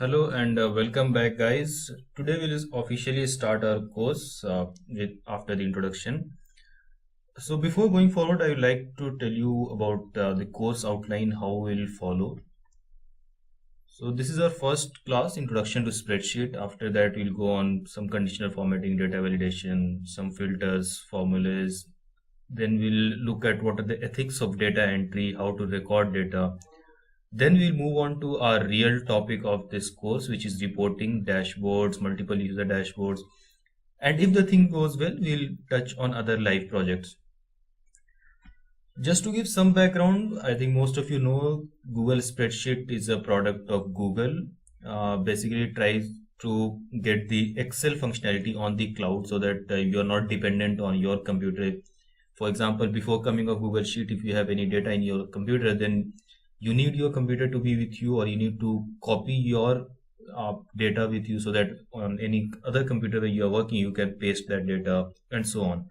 Hello and welcome back, guys. Today we'll officially start our course after the introduction. So before going forward, I would like to tell you about the course outline, how we'll follow. So this is our first class, Introduction to Spreadsheet. After that, we'll go on some conditional formatting, data validation, some filters, formulas. Then we'll look at what are the ethics of data entry, how to record data. Then we'll move on to our real topic of this course, which is reporting, dashboards, multiple user dashboards. And if the thing goes well, we'll touch on other live projects. Just to give some background, I think most of you know Google Spreadsheet is a product of Google. Basically, it tries to get the Excel functionality on the cloud so that you're not dependent on your computer. For example, before coming of Google Sheet, if you have any data in your computer, then you need your computer to be with you, or you need to copy your data with you so that on any other computer that you are working, you can paste that data and so on.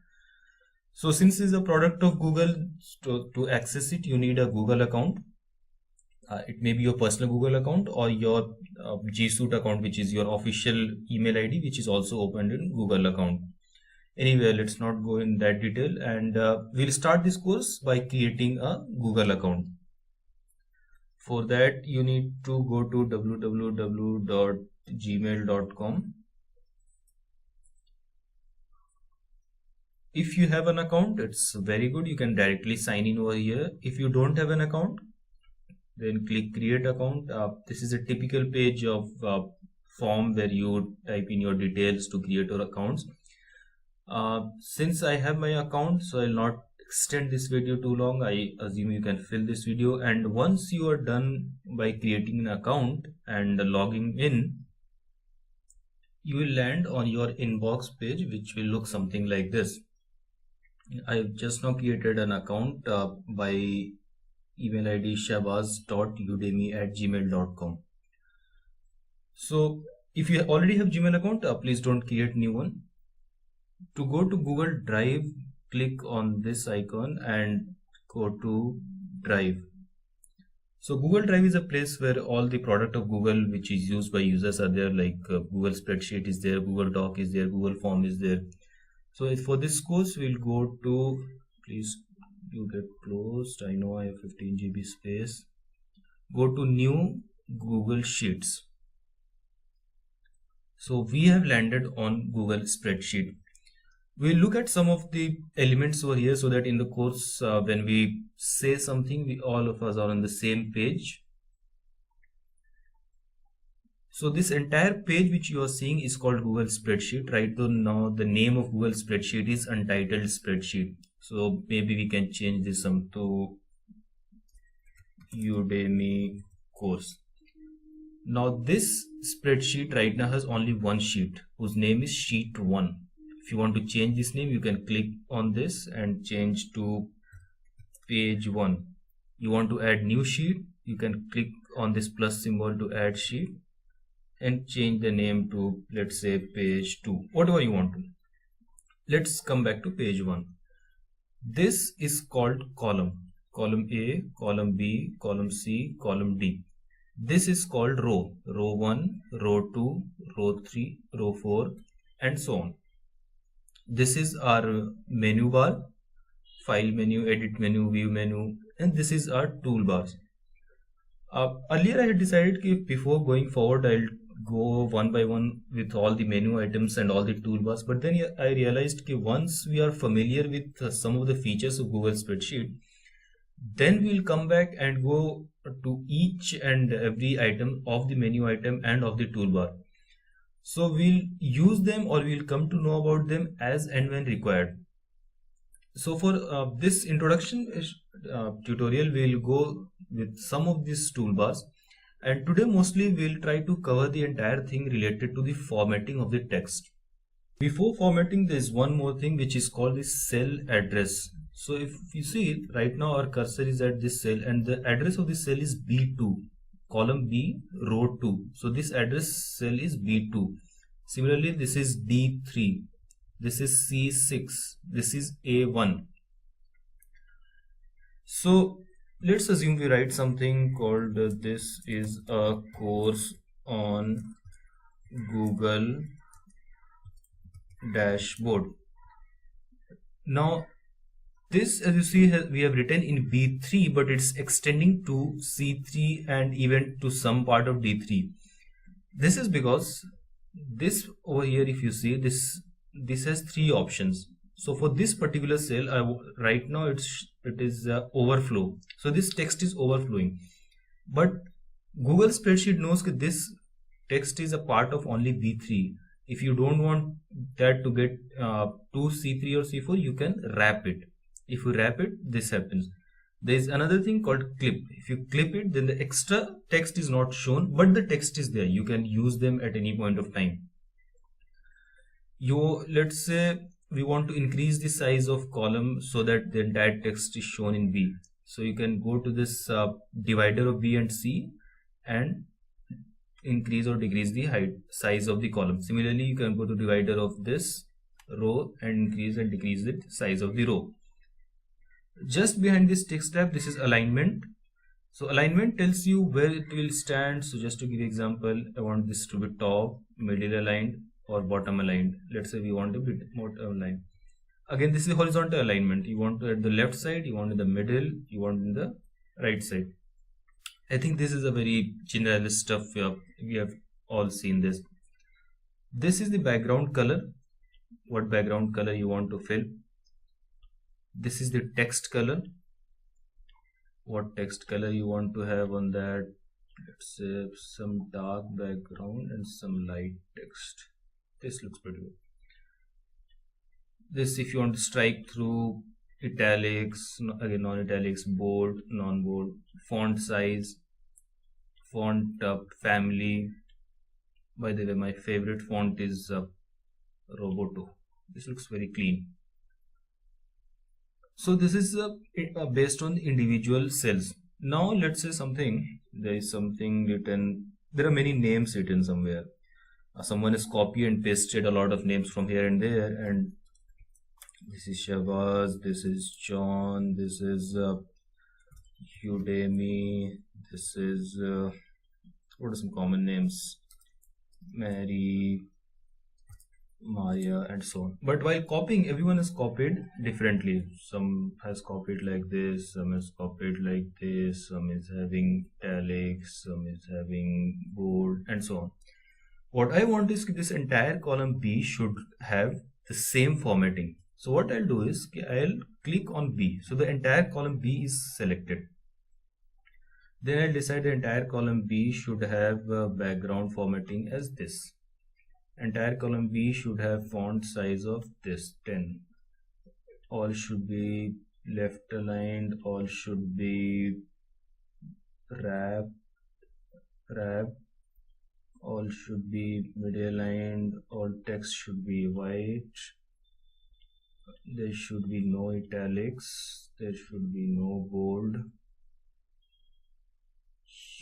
So since it's a product of Google, to access it, you need a Google account. It may be your personal Google account or your G Suite account, which is your official email ID, which is also opened in Google account. Anyway, let's not go in that detail, and we'll start this course by creating a Google account. For that, you need to go to www.gmail.com. If you have an account, it's very good. You can directly sign in over here. If you don't have an account, then click create account. This is a typical page of form where you type in your details to create your accounts. Since I have my account, so I'll not extend this video too long. I assume you can fill this video, and once you are done by creating an account and logging in, you will land on your inbox page, which will look something like this. I've just now created an account by email ID shabaz.udemy@gmail.com. So if you already have Gmail account, please don't create new one. To go to Google Drive, click on this icon and go to Drive. So Google Drive is a place where all the product of Google which is used by users are there, like Google Spreadsheet is there, Google Doc is there, Google Form is there. So for this course, we'll go to, please do get closed. I know I have 15 GB space. Go to New Google Sheets. So we have landed on Google Spreadsheet. We'll look at some of the elements over here so that in the course, when we say something, all of us are on the same page. So this entire page which you are seeing is called Google Spreadsheet. Right now, the name of Google Spreadsheet is Untitled Spreadsheet. So maybe we can change this to Udemy course. Now this spreadsheet right now has only one sheet whose name is Sheet 1. If you want to change this name, you can click on this and change to Page 1. You want to add new sheet, you can click on this plus symbol to add sheet and change the name to, let's say, Page 2, whatever you want to. Let's come back to Page 1. This is called column. Column A, column B, column C, column D. This is called row. Row 1, row 2, row 3, row 4, and so on. This is our menu bar, file menu, edit menu, view menu, and this is our toolbars. Earlier I had decided that before going forward I'll go one by one with all the menu items and all the toolbars, but then I realized that once we are familiar with some of the features of Google Spreadsheet, then we'll come back and go to each and every item of the menu item and of the toolbar. So we'll use them, or we'll come to know about them as and when required. So for this introduction tutorial, we'll go with some of these toolbars, and today mostly we'll try to cover the entire thing related to the formatting of the text. Before formatting, there is one more thing which is called the cell address. So if you see right now, our cursor is at this cell and the address of this cell is B2, column B, row 2. So this address cell is B2. Similarly, this is D3, this is C6, this is A1. So let's assume we write something called this is a course on Google dashboard. Now this, as you see, we have written in B3, but it's extending to C3 and even to some part of D3. This is because this over here, if you see this has three options. So for this particular cell, right now it is overflow. So this text is overflowing, but Google Spreadsheet knows that this text is a part of only B3. If you don't want that to get to C3 or C4, you can wrap it. If you wrap it, this happens. There is another thing called clip. If you clip it, then the extra text is not shown, but the text is there. You can use them at any point of time. Let's say we want to increase the size of column so that the entire text is shown in B. So you can go to this divider of B and C and increase or decrease the height size of the column. Similarly, you can go to divider of this row and increase and decrease the size of the row. Just behind this text tab, this is alignment. So alignment tells you where it will stand. So just to give example, I want this to be top, middle aligned or bottom aligned. Let's say we want a bit more aligned. Again, this is horizontal alignment. You want to at the left side, you want in the middle, you want in the right side. I think this is a very general stuff. We have all seen this. This is the background color. What background color you want to fill. This is the text color. What text color you want to have on that. Let's say some dark background and some light text. This looks pretty good. This, if you want to strike through, italics, again non-italics, bold, non-bold, font size, font family. By the way, my favorite font is Roboto. This looks very clean. So this is based on individual cells. Now let's say there is something written, there are many names written somewhere. Someone has copied and pasted a lot of names from here and there, and this is Shabazz, this is John, this is Udemy, this is what are some common names? Mary, Maya, and so on. But while copying, everyone has copied differently. Some has copied like this, some has copied like this, some is having italics, some is having bold, and so on. What I want is this entire column B should have the same formatting. So what I'll do is I'll click on B. So the entire column B is selected. Then I'll decide the entire column B should have background formatting as this. Entire column B should have font size of this 10. All should be left aligned. All should be wrap. All should be middle aligned. All text should be white. There should be no italics. There should be no bold.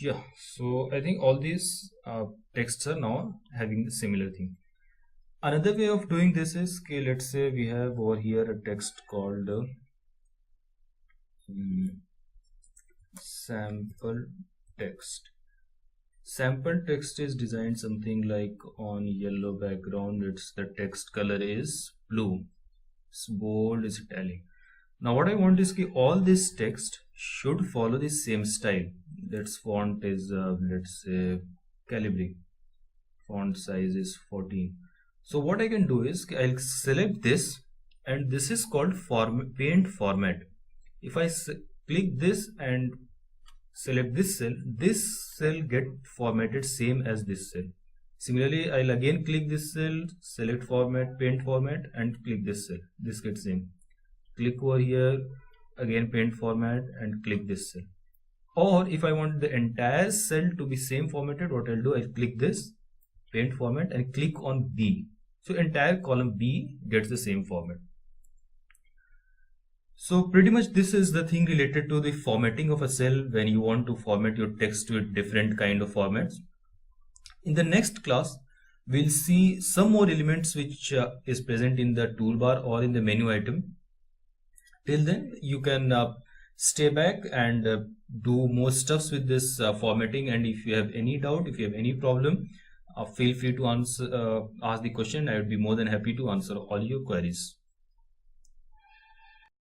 Yeah, so I think all these texts are now having the similar thing. Another way of doing this is, okay, let's say we have over here a text called sample text. Sample text is designed something like on yellow background. The text color is blue. It's bold, is italic. Now what I want is all this text should follow the same style. That's font is let's say Calibri. Font size is 14. So what I can do is I'll select this, and this is called paint format. If I click this and select this cell get formatted same as this cell. Similarly, I'll again click this cell, select format, paint format, and click this cell. This gets same. Click over here, again paint format, and click this cell. Or if I want the entire cell to be same formatted, what I'll do, I'll click this, paint format, and click on B. So entire column B gets the same format. So pretty much this is the thing related to the formatting of a cell when you want to format your text to a different kind of formats. In the next class, we'll see some more elements which is present in the toolbar or in the menu item. Till then, you can stay back and do more stuffs with this formatting. And if you have any doubt, if you have any problem, feel free to ask the question. I would be more than happy to answer all your queries.